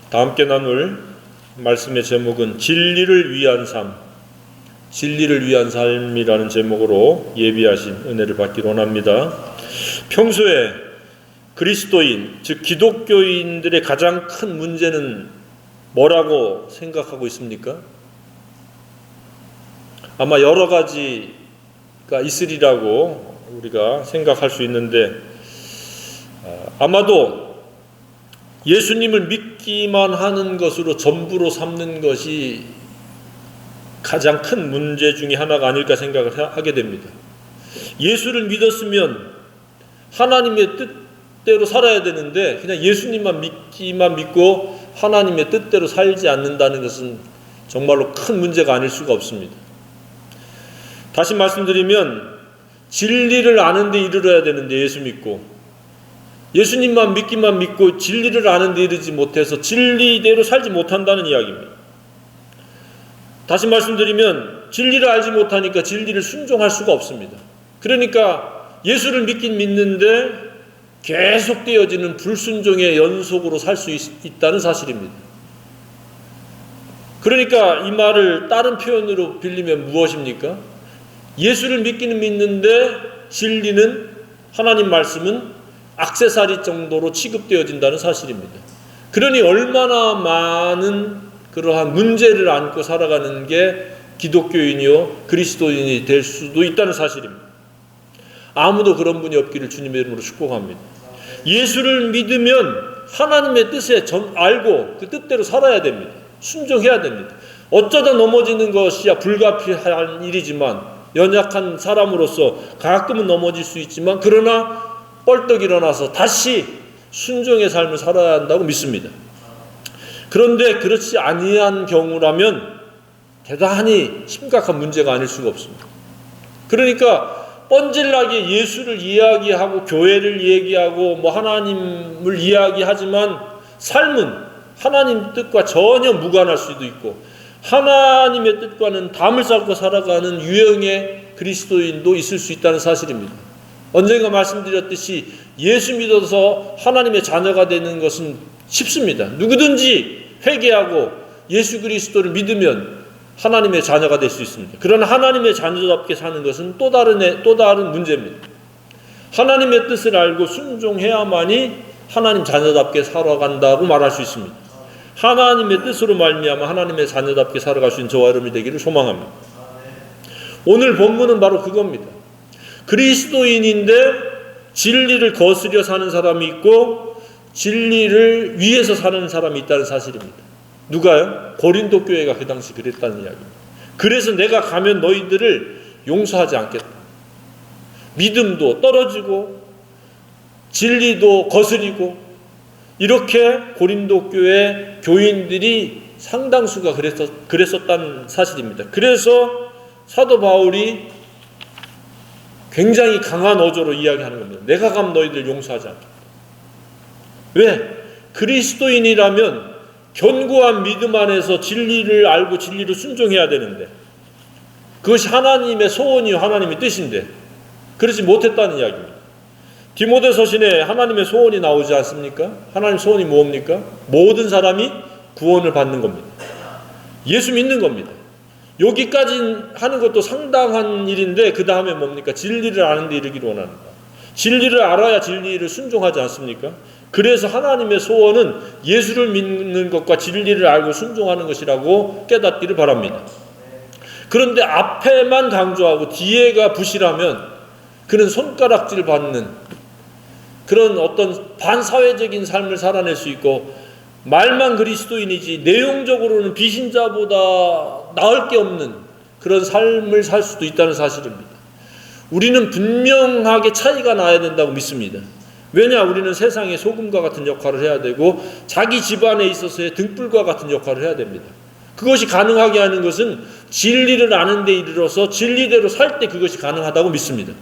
다 함께 나눌 말씀의 제목은 진리를 위한 삶, 진리를 위한 삶이라는 제목으로 예비하신 은혜를 받기로 원합니다. 평소에 그리스도인, 즉 기독교인들의 가장 큰 문제는 뭐라고 생각하고 있습니까? 아마 여러 가지가 있으리라고 우리가 생각할 수 있는데, 아마도 예수님을 믿기만 하는 것으로 전부로 삼는 것이 가장 큰 문제 중에 하나가 아닐까 생각을 하게 됩니다. 예수를 믿었으면 하나님의 뜻대로 살아야 되는데 그냥 예수님만 믿고 하나님의 뜻대로 살지 않는다는 것은 정말로 큰 문제가 아닐 수가 없습니다. 다시 말씀드리면 진리를 아는 데 이르러야 되는데 예수 믿고 예수님만 믿기만 믿고 진리를 아는 데 이르지 못해서 진리대로 살지 못한다는 이야기입니다. 다시 말씀드리면 진리를 알지 못하니까 진리를 순종할 수가 없습니다. 그러니까 예수를 믿긴 믿는데 계속되어지는 불순종의 연속으로 살 수 있다는 사실입니다. 그러니까 이 말을 다른 표현으로 빌리면 무엇입니까? 예수를 믿기는 믿는데 진리는, 하나님 말씀은 액세서리 정도로 취급되어진다는 사실입니다. 그러니 얼마나 많은 그러한 문제를 안고 살아가는 게 기독교인이요 그리스도인이 될 수도 있다는 사실입니다. 아무도 그런 분이 없기를 주님의 이름으로 축복합니다. 예수를 믿으면 하나님의 뜻에 알고 그 뜻대로 살아야 됩니다. 순종해야 됩니다. 어쩌다 넘어지는 것이야 불가피한 일이지만, 연약한 사람으로서 가끔은 넘어질 수 있지만, 그러나 뻘떡 일어나서 다시 순종의 삶을 살아야 한다고 믿습니다. 그런데 그렇지 아니한 경우라면 대단히 심각한 문제가 아닐 수가 없습니다. 그러니까 뻔질나게 예수를 이야기하고 교회를 얘기하고 하나님을 이야기하지만 삶은 하나님 뜻과 전혀 무관할 수도 있고 하나님의 뜻과는 담을 쌓고 살아가는 유형의 그리스도인도 있을 수 있다는 사실입니다. 언젠가 말씀드렸듯이 예수 믿어서 하나님의 자녀가 되는 것은 쉽습니다. 누구든지 회개하고 예수 그리스도를 믿으면 하나님의 자녀가 될 수 있습니다. 그러나 하나님의 자녀답게 사는 것은 또 다른 문제입니다. 하나님의 뜻을 알고 순종해야만이 하나님 자녀답게 살아간다고 말할 수 있습니다. 하나님의 뜻으로 말미암아 하나님의 자녀답게 살아갈 수 있는 저와 여러분이 되기를 소망합니다. 오늘 본문은 바로 그겁니다. 그리스도인인데 진리를 거스려 사는 사람이 있고 진리를 위해서 사는 사람이 있다는 사실입니다. 누가요? 고린도 교회가 그 당시 그랬다는 이야기입니다. 그래서 내가 가면 너희들을 용서하지 않겠다. 믿음도 떨어지고 진리도 거스리고 이렇게 고린도 교회 교인들이 상당수가 그랬었다는 사실입니다. 그래서 사도 바울이 굉장히 강한 어조로 이야기하는 겁니다. 내가 가면 너희들 용서하지 않겠다. 왜? 그리스도인이라면 견고한 믿음 안에서 진리를 알고 진리를 순종해야 되는데 그것이 하나님의 소원이요 하나님의 뜻인데 그러지 못했다는 이야기입니다. 디모데서신에 하나님의 소원이 나오지 않습니까? 하나님의 소원이 뭡니까? 모든 사람이 구원을 받는 겁니다. 예수 믿는 겁니다. 여기까지 하는 것도 상당한 일인데 그 다음에 뭡니까? 진리를 아는 데 이르기를 원한다. 진리를 알아야 진리를 순종하지 않습니까? 그래서 하나님의 소원은 예수를 믿는 것과 진리를 알고 순종하는 것이라고 깨닫기를 바랍니다. 그런데 앞에만 강조하고 뒤에가 부실하면 그는 손가락질 받는 그런 어떤 반사회적인 삶을 살아낼 수 있고 말만 그리스도인이지 내용적으로는 비신자보다 나을 게 없는 그런 삶을 살 수도 있다는 사실입니다. 우리는 분명하게 차이가 나야 된다고 믿습니다. 왜냐? 우리는 세상의 소금과 같은 역할을 해야 되고 자기 집안에 있어서의 등불과 같은 역할을 해야 됩니다. 그것이 가능하게 하는 것은 진리를 아는 데 이르러서 진리대로 살 때 그것이 가능하다고 믿습니다.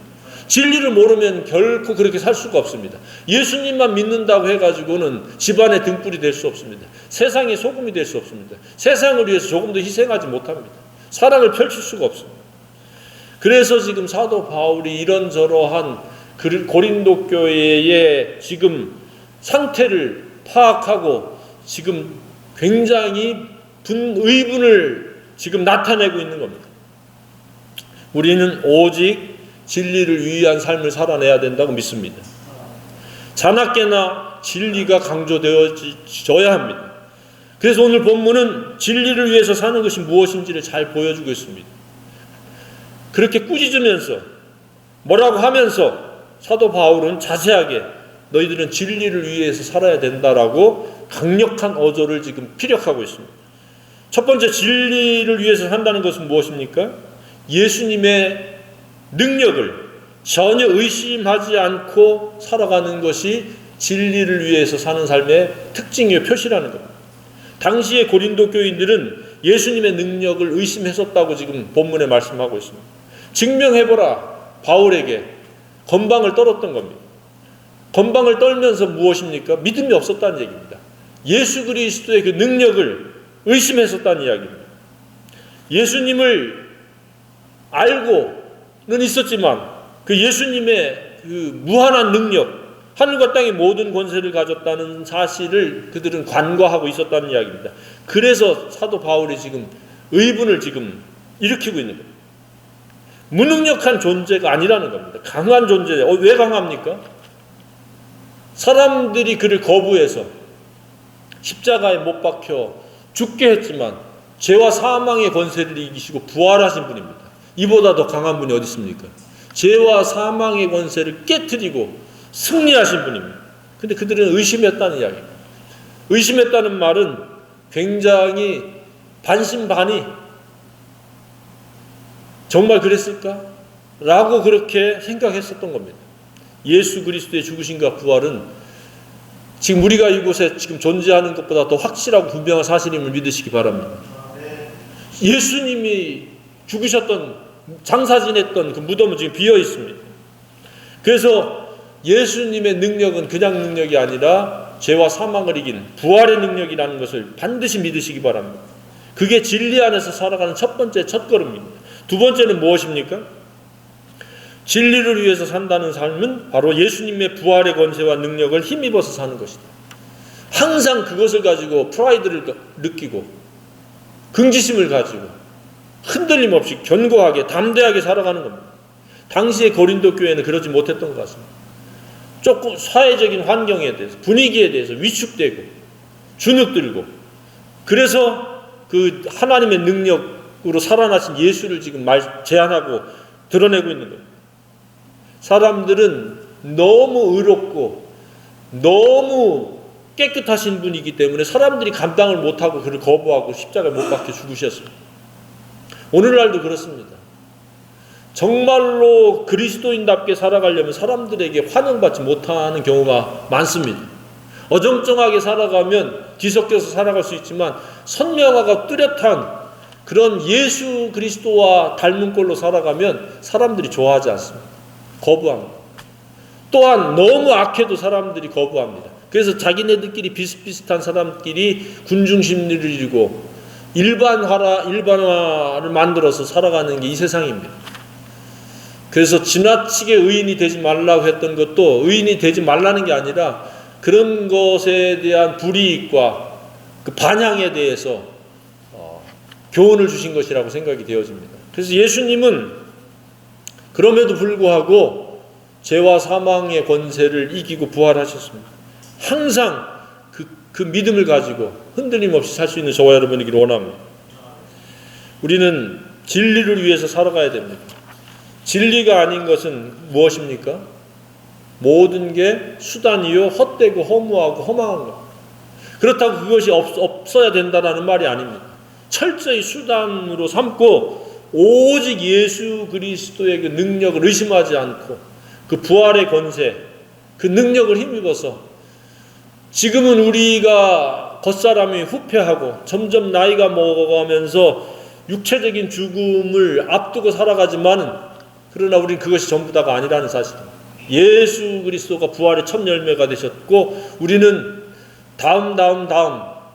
진리를 모르면 결코 그렇게 살 수가 없습니다. 예수님만 믿는다고 해가지고는 집안의 등불이 될 수 없습니다. 세상의 소금이 될 수 없습니다. 세상을 위해서 조금도 희생하지 못합니다. 사랑을 펼칠 수가 없습니다. 그래서 지금 사도 바울이 이런저러한 고린도 교회의 지금 상태를 파악하고 지금 굉장히 의분을 지금 나타내고 있는 겁니다. 우리는 오직 진리를 위한 삶을 살아내야 된다고 믿습니다. 자나깨나 진리가 강조되어져야 합니다. 그래서 오늘 본문은 진리를 위해서 사는 것이 무엇인지를 잘 보여주고 있습니다. 그렇게 꾸짖으면서 뭐라고 하면서 사도 바울은 자세하게 너희들은 진리를 위해서 살아야 된다라고 강력한 어조를 지금 피력하고 있습니다. 첫 번째, 진리를 위해서 산다는 것은 무엇입니까? 예수님의 능력을 전혀 의심하지 않고 살아가는 것이 진리를 위해서 사는 삶의 특징이요 표시라는 겁니다. 당시의 고린도 교인들은 예수님의 능력을 의심했었다고 지금 본문에 말씀하고 있습니다. 증명해보라. 바울에게 건방을 떨었던 겁니다. 건방을 떨면서 무엇입니까? 믿음이 없었다는 얘기입니다. 예수 그리스도의 그 능력을 의심했었다는 이야기입니다. 예수님을 알고는 있었지만 그 예수님의 그 무한한 능력, 하늘과 땅의 모든 권세를 가졌다는 사실을 그들은 간과하고 있었다는 이야기입니다. 그래서 사도 바울이 지금 의분을 지금 일으키고 있는 겁니다. 무능력한 존재가 아니라는 겁니다. 강한 존재예요. 왜 강합니까? 사람들이 그를 거부해서 십자가에 못 박혀 죽게 했지만 죄와 사망의 권세를 이기시고 부활하신 분입니다. 이보다 더 강한 분이 어디 있습니까? 죄와 사망의 권세를 깨트리고 승리하신 분입니다. 근데 그들은 의심했다는 이야기입니다. 의심했다는 말은 굉장히 반신반의, 정말 그랬을까? 라고 그렇게 생각했었던 겁니다. 예수 그리스도의 죽으심과 부활은 지금 우리가 이곳에 지금 존재하는 것보다 더 확실하고 분명한 사실임을 믿으시기 바랍니다. 예수님이 죽으셨던, 장사 지냈던 그 무덤은 지금 비어 있습니다. 그래서 예수님의 능력은 그냥 능력이 아니라 죄와 사망을 이긴 부활의 능력이라는 것을 반드시 믿으시기 바랍니다. 그게 진리 안에서 살아가는 첫 번째 첫걸음입니다. 두 번째는 무엇입니까? 진리를 위해서 산다는 삶은 바로 예수님의 부활의 권세와 능력을 힘입어서 사는 것이다. 항상 그것을 가지고 프라이드를 느끼고 긍지심을 가지고 흔들림 없이 견고하게 담대하게 살아가는 겁니다. 당시의 고린도 교회는 그러지 못했던 것 같습니다. 조금 사회적인 환경에 대해서, 분위기에 대해서 위축되고 주눅들고, 그래서 그 하나님의 능력으로 살아나신 예수를 지금 제안하고 드러내고 있는 거예요. 사람들은 너무 의롭고 너무 깨끗하신 분이기 때문에 사람들이 감당을 못하고 그를 거부하고 십자가에 못 박혀 죽으셨습니다. 오늘날도 그렇습니다. 정말로 그리스도인답게 살아가려면 사람들에게 환영받지 못하는 경우가 많습니다. 어정쩡하게 살아가면 뒤섞여서 살아갈 수 있지만 선명하고 뚜렷한 그런 예수 그리스도와 닮은 꼴로 살아가면 사람들이 좋아하지 않습니다. 거부합니다. 또한 너무 악해도 사람들이 거부합니다. 그래서 자기네들끼리 비슷비슷한 사람끼리 군중심리를 이루고 일반화를 만들어서 살아가는 게 이 세상입니다. 그래서 지나치게 의인이 되지 말라고 했던 것도 의인이 되지 말라는 게 아니라 그런 것에 대한 불이익과 그 반향에 대해서 교훈을 주신 것이라고 생각이 되어집니다. 그래서 예수님은 그럼에도 불구하고 죄와 사망의 권세를 이기고 부활하셨습니다. 항상 그 믿음을 가지고 흔들림 없이 살 수 있는 저와 여러분이기를 원합니다. 우리는 진리를 위해서 살아가야 됩니다. 진리가 아닌 것은 무엇입니까? 모든 게 수단이요 헛되고 허무하고 허망한 것. 그렇다고 그것이 없어야 된다는 말이 아닙니다. 철저히 수단으로 삼고 오직 예수 그리스도의 그 능력을 의심하지 않고 그 부활의 권세, 그 능력을 힘입어서 지금은 우리가 겉사람이 후패하고 점점 나이가 먹어가면서 육체적인 죽음을 앞두고 살아가지만은 그러나 우리는 그것이 전부 다가 아니라는 사실입니다. 예수 그리스도가 부활의 첫 열매가 되셨고 우리는 다음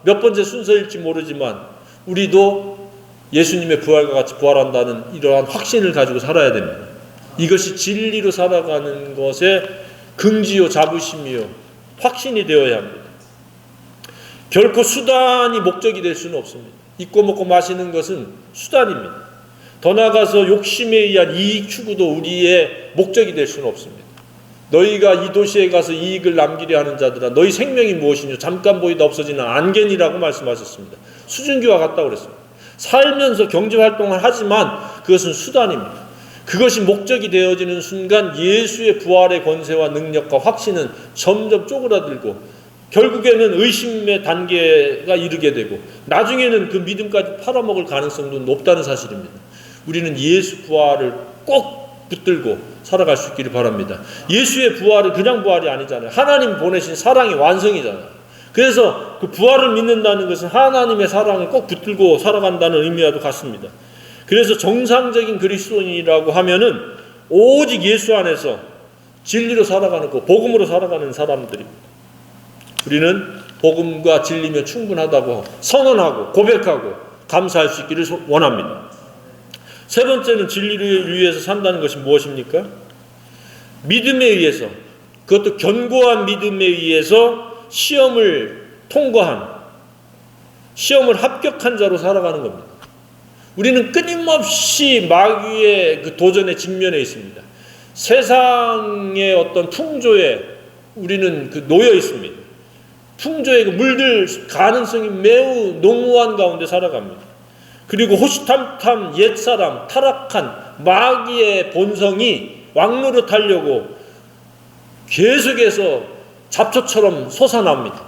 몇 번째 순서일지 모르지만 우리도 예수님의 부활과 같이 부활한다는 이러한 확신을 가지고 살아야 됩니다. 이것이 진리로 살아가는 것의 긍지요 자부심이요 확신이 되어야 합니다. 결코 수단이 목적이 될 수는 없습니다. 입고 먹고 마시는 것은 수단입니다. 더 나아가서 욕심에 의한 이익 추구도 우리의 목적이 될 수는 없습니다. 너희가 이 도시에 가서 이익을 남기려 하는 자들아, 너희 생명이 무엇이냐? 잠깐 보이다 없어지는 안개니라고 말씀하셨습니다. 수증기와 같다고 그랬습니다. 살면서 경제활동을 하지만 그것은 수단입니다. 그것이 목적이 되어지는 순간 예수의 부활의 권세와 능력과 확신은 점점 쪼그라들고 결국에는 의심의 단계가 이르게 되고 나중에는 그 믿음까지 팔아먹을 가능성도 높다는 사실입니다. 우리는 예수 부활을 꼭 붙들고 살아갈 수 있기를 바랍니다. 예수의 부활은 그냥 부활이 아니잖아요. 하나님 보내신 사랑의 완성이잖아요. 그래서 그 부활을 믿는다는 것은 하나님의 사랑을 꼭 붙들고 살아간다는 의미와도 같습니다. 그래서 정상적인 그리스도인이라고 하면은 오직 예수 안에서 진리로 살아가는 거, 복음으로 살아가는 사람들입니다. 우리는 복음과 진리면 충분하다고 선언하고 고백하고 감사할 수 있기를 원합니다. 세 번째는 진리를 위해서 산다는 것이 무엇입니까? 믿음에 의해서, 그것도 견고한 믿음에 의해서 시험을 통과한, 시험을 합격한 자로 살아가는 겁니다. 우리는 끊임없이 마귀의 그 도전에 직면해 있습니다. 세상의 어떤 풍조에 우리는 그 놓여 있습니다. 풍조에 물들 가능성이 매우 농후한 가운데 살아갑니다. 그리고 호시탐탐 옛사람, 타락한 마귀의 본성이 왕노릇하려고 계속해서 잡초처럼 솟아납니다.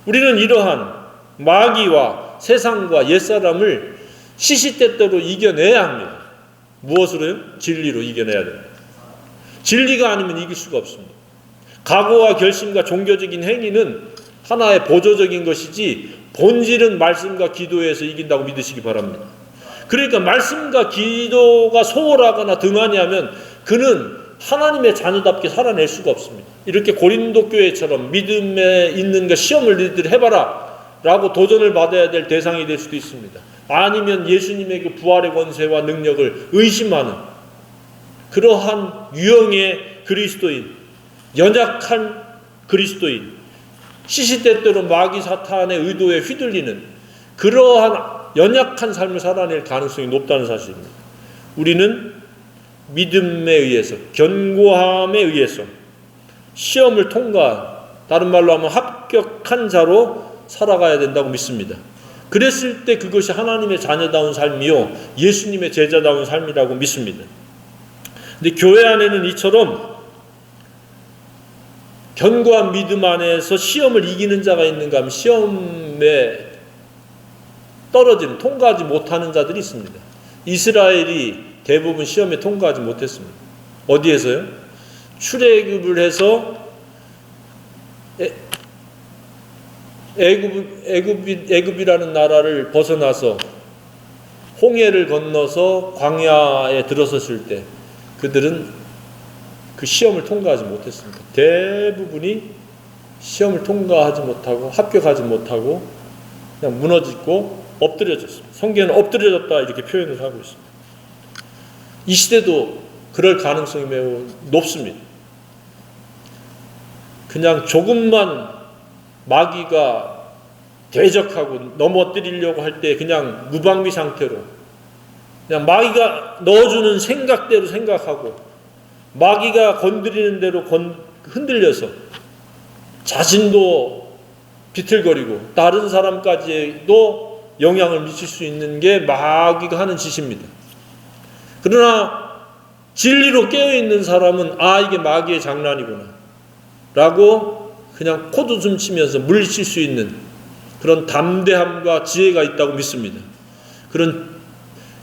우리는 이러한 마귀와 세상과 옛사람을 시시때때로 이겨내야 합니다. 무엇으로요? 진리로 이겨내야 됩니다. 진리가 아니면 이길 수가 없습니다. 각오와 결심과 종교적인 행위는 하나의 보조적인 것이지 본질은 말씀과 기도에서 이긴다고 믿으시기 바랍니다. 그러니까 말씀과 기도가 소홀하거나 등한히 하면 그는 하나님의 자녀답게 살아낼 수가 없습니다. 이렇게 고린도 교회처럼 믿음에 있는 것 시험을 너희들 해봐라 라고 도전을 받아야 될 대상이 될 수도 있습니다. 아니면 예수님의 그 부활의 권세와 능력을 의심하는 그러한 유형의 그리스도인, 연약한 그리스도인, 시시때때로 마귀 사탄의 의도에 휘둘리는 그러한 연약한 삶을 살아낼 가능성이 높다는 사실입니다. 우리는 믿음에 의해서, 견고함에 의해서 시험을 통과한, 다른 말로 하면 합격한 자로 살아가야 된다고 믿습니다. 그랬을 때 그것이 하나님의 자녀다운 삶이요 예수님의 제자다운 삶이라고 믿습니다. 근데 교회 안에는 이처럼 견고한 믿음 안에서 시험을 이기는 자가 있는가 하면 시험에 떨어지는, 통과하지 못하는 자들이 있습니다. 이스라엘이 대부분 시험에 통과하지 못했습니다. 어디에서요? 출애굽을 해서 애굽이라는 나라를 벗어나서 홍해를 건너서 광야에 들어섰을 때 그들은 그 시험을 통과하지 못했습니다. 대부분이 시험을 통과하지 못하고 합격하지 못하고 그냥 무너지고 엎드려졌습니다. 성경에는 엎드려졌다 이렇게 표현을 하고 있습니다. 이 시대도 그럴 가능성이 매우 높습니다. 그냥 조금만 마귀가 대적하고 넘어뜨리려고 할 때 그냥 무방비 상태로 그냥 마귀가 넣어주는 생각대로 생각하고 마귀가 건드리는 대로 흔들려서 자신도 비틀거리고 다른 사람까지도 영향을 미칠 수 있는 게 마귀가 하는 짓입니다. 그러나 진리로 깨어있는 사람은 이게 마귀의 장난이구나 라고 그냥 코웃음 치면서 물리칠 수 있는 그런 담대함과 지혜가 있다고 믿습니다.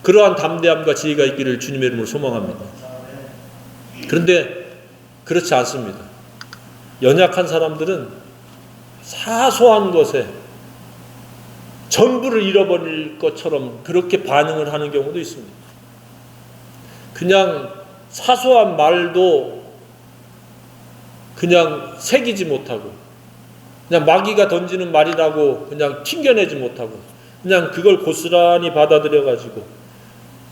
그러한 담대함과 지혜가 있기를 주님의 이름으로 소망합니다. 그런데 그렇지 않습니다. 연약한 사람들은 사소한 것에 전부를 잃어버릴 것처럼 그렇게 반응을 하는 경우도 있습니다. 그냥 사소한 말도 그냥 새기지 못하고 그냥 마귀가 던지는 말이라고 그냥 튕겨내지 못하고 그냥 그걸 고스란히 받아들여가지고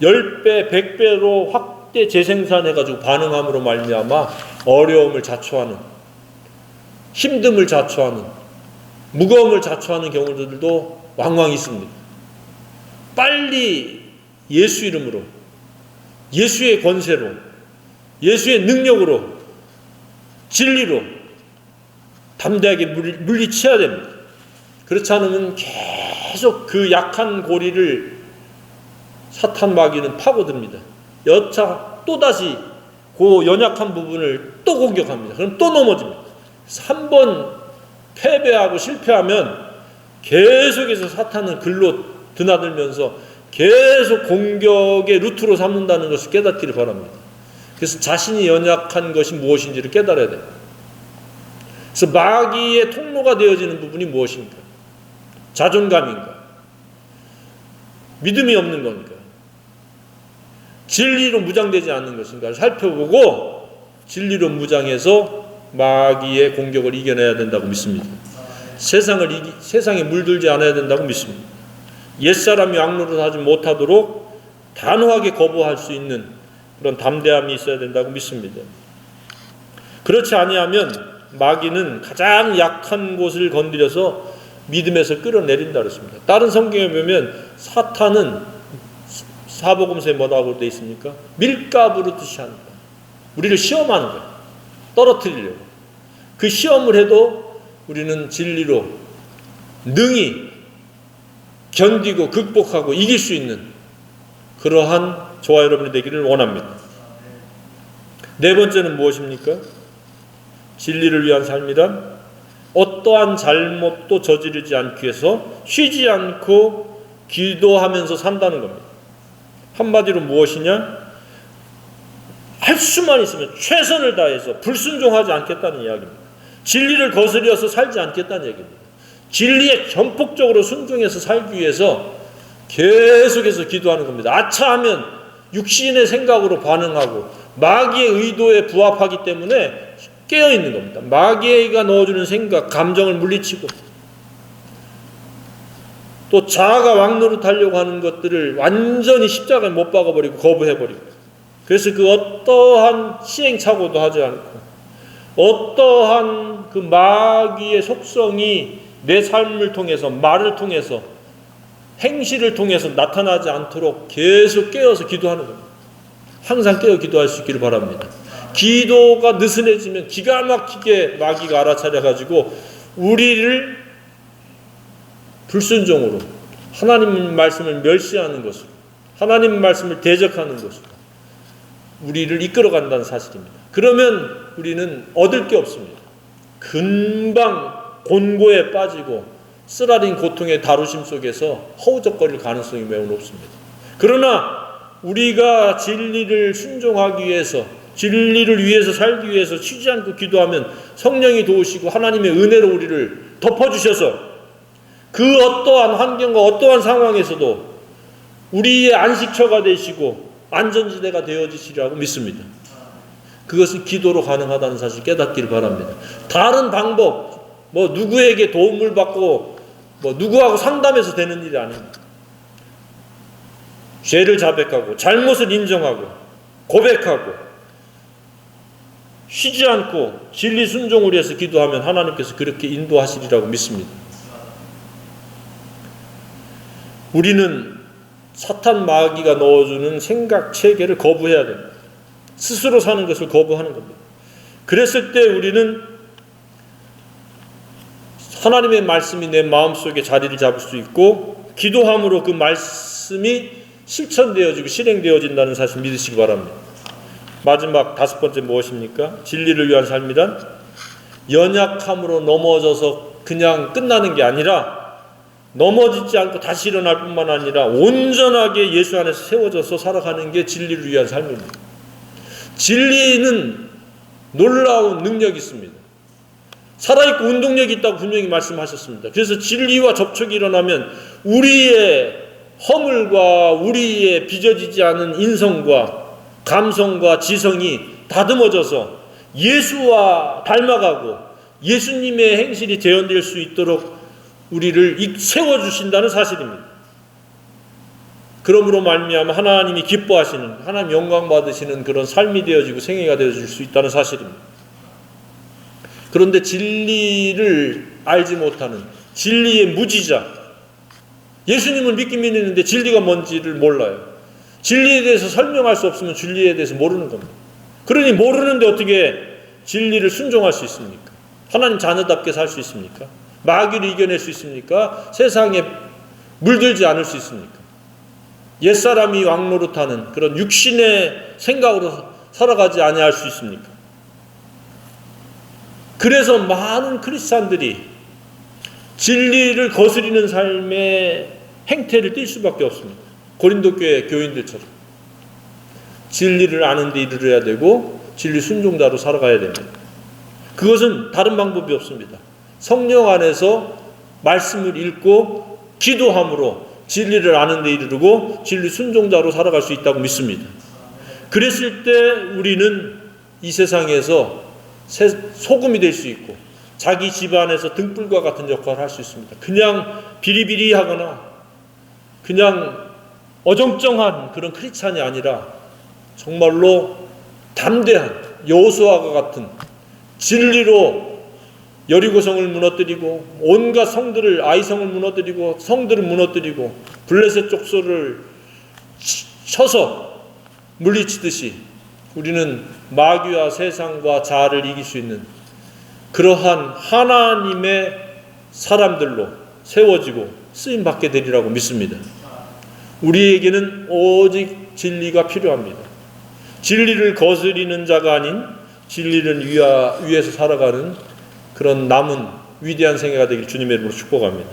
10배, 100배로 확대 재생산해가지고 반응함으로 말미암아 어려움을 자초하는, 힘듦을 자초하는 무거움을 자초하는 경우들도 왕왕 있습니다. 빨리 예수 이름으로, 예수의 권세로, 예수의 능력으로, 진리로 담대하게 물리쳐야 됩니다. 그렇지 않으면 계속 그 약한 고리를 사탄 마귀는 파고듭니다. 여차 또다시 그 연약한 부분을 또 공격합니다. 그럼 또 넘어집니다. 한 번 패배하고 실패하면 계속해서 사탄은 글로 드나들면서 계속 공격의 루트로 삼는다는 것을 깨닫기를 바랍니다. 그래서 자신이 연약한 것이 무엇인지를 깨달아야 됩니다. 그래서 마귀의 통로가 되어지는 부분이 무엇인가? 자존감인가? 믿음이 없는 건가? 진리로 무장되지 않는 것인가를 살펴보고 진리로 무장해서 마귀의 공격을 이겨내야 된다고 믿습니다. 세상에 물들지 않아야 된다고 믿습니다. 옛사람이 왕노릇하지 못하도록 단호하게 거부할 수 있는 그런 담대함이 있어야 된다고 믿습니다. 그렇지 아니하면 마귀는 가장 약한 곳을 건드려서 믿음에서 끌어내린다 그랬습니다. 다른 성경에 보면 사탄은 사복음서에 뭐라고 되어 있습니까? 밀가부르듯이 한다. 우리를 시험하는 거예요. 떨어뜨리려고. 그 시험을 해도 우리는 진리로 능히 견디고 극복하고 이길 수 있는 그러한 저와 여러분이 되기를 원합니다. 네 번째는 무엇입니까? 진리를 위한 삶이란 어떠한 잘못도 저지르지 않기 위해서 쉬지 않고 기도하면서 산다는 겁니다. 한마디로 무엇이냐? 할 수만 있으면 최선을 다해서 불순종하지 않겠다는 이야기입니다. 진리를 거스려서 살지 않겠다는 얘기입니다. 진리에 전폭적으로 순종해서 살기 위해서 계속해서 기도하는 겁니다. 아차하면 육신의 생각으로 반응하고 마귀의 의도에 부합하기 때문에 깨어있는 겁니다. 마귀가 넣어주는 생각, 감정을 물리치고 또 자아가 왕노릇하려고 하는 것들을 완전히 십자가에 못 박아버리고 거부해버리고 그래서 그 어떠한 시행착오도 하지 않고 어떠한 그 마귀의 속성이 내 삶을 통해서 말을 통해서 행실을 통해서 나타나지 않도록 계속 깨어서 기도하는 겁니다. 항상 깨어 기도할 수 있기를 바랍니다. 기도가 느슨해지면 기가 막히게 마귀가 알아차려가지고 우리를 불순종으로 하나님 말씀을 멸시하는 것으로 하나님 말씀을 대적하는 것으로 우리를 이끌어간다는 사실입니다. 그러면 우리는 얻을 게 없습니다. 금방 곤고에 빠지고 쓰라린 고통의 다루심 속에서 허우적거릴 가능성이 매우 높습니다. 그러나 우리가 진리를 순종하기 위해서 진리를 위해서 살기 위해서 쉬지 않고 기도하면 성령이 도우시고 하나님의 은혜로 우리를 덮어주셔서 그 어떠한 환경과 어떠한 상황에서도 우리의 안식처가 되시고 안전지대가 되어지시리라고 믿습니다. 그것은 기도로 가능하다는 사실 깨닫기를 바랍니다. 다른 방법, 누구에게 도움을 받고 누구하고 상담해서 되는 일이 아닙니다. 죄를 자백하고 잘못을 인정하고 고백하고 쉬지 않고 진리 순종을 위해서 기도하면 하나님께서 그렇게 인도하시리라고 믿습니다. 우리는 사탄 마귀가 넣어주는 생각 체계를 거부해야 됩니다. 스스로 사는 것을 거부하는 겁니다. 그랬을 때 우리는 하나님의 말씀이 내 마음속에 자리를 잡을 수 있고 기도함으로 그 말씀이 실천되어지고 실행되어진다는 사실 믿으시기 바랍니다. 마지막 다섯 번째 무엇입니까? 진리를 위한 삶이란 연약함으로 넘어져서 그냥 끝나는 게 아니라 넘어지지 않고 다시 일어날 뿐만 아니라 온전하게 예수 안에서 세워져서 살아가는 게 진리를 위한 삶입니다. 진리는 놀라운 능력이 있습니다. 살아있고 운동력이 있다고 분명히 말씀하셨습니다. 그래서 진리와 접촉이 일어나면 우리의 허물과 우리의 빚어지지 않은 인성과 감성과 지성이 다듬어져서 예수와 닮아가고 예수님의 행실이 재현될 수 있도록 우리를 세워주신다는 사실입니다. 그러므로 말미암아 하나님이 기뻐하시는 하나님 영광 받으시는 그런 삶이 되어지고 생애가 되어질 수 있다는 사실입니다. 그런데 진리를 알지 못하는 진리의 무지자. 예수님을 믿긴 믿는데 진리가 뭔지를 몰라요. 진리에 대해서 설명할 수 없으면 진리에 대해서 모르는 겁니다. 그러니 모르는데 어떻게 진리를 순종할 수 있습니까? 하나님 자녀답게 살 수 있습니까? 마귀를 이겨낼 수 있습니까? 세상에 물들지 않을 수 있습니까? 옛사람이 왕노릇하는 그런 육신의 생각으로 살아가지 아니할 수 있습니까? 그래서 많은 크리스찬들이 진리를 거스리는 삶의 행태를 띌 수밖에 없습니다. 고린도 교회 교인들처럼 진리를 아는 데 이르러야 되고 진리 순종자로 살아가야 됩니다. 그것은 다른 방법이 없습니다. 성령 안에서 말씀을 읽고 기도함으로 진리를 아는 데 이르르고 진리 순종자로 살아갈 수 있다고 믿습니다. 그랬을 때 우리는 이 세상에서 소금이 될 수 있고 자기 집안에서 등불과 같은 역할을 할 수 있습니다. 그냥 비리비리하거나 그냥 어정쩡한 그런 크리스찬이 아니라 정말로 담대한 여호수아가 같은 진리로 여리고성을 무너뜨리고 온갖 성들을 아이성을 무너뜨리고 성들을 무너뜨리고 블레셋 족속을 쳐서 물리치듯이 우리는 마귀와 세상과 자아를 이길 수 있는 그러한 하나님의 사람들로 세워지고 쓰임받게 되리라고 믿습니다. 우리에게는 오직 진리가 필요합니다. 진리를 거스리는 자가 아닌 진리를 위해서 살아가는 그런 남은 위대한 생애가 되길 주님의 이름으로 축복합니다.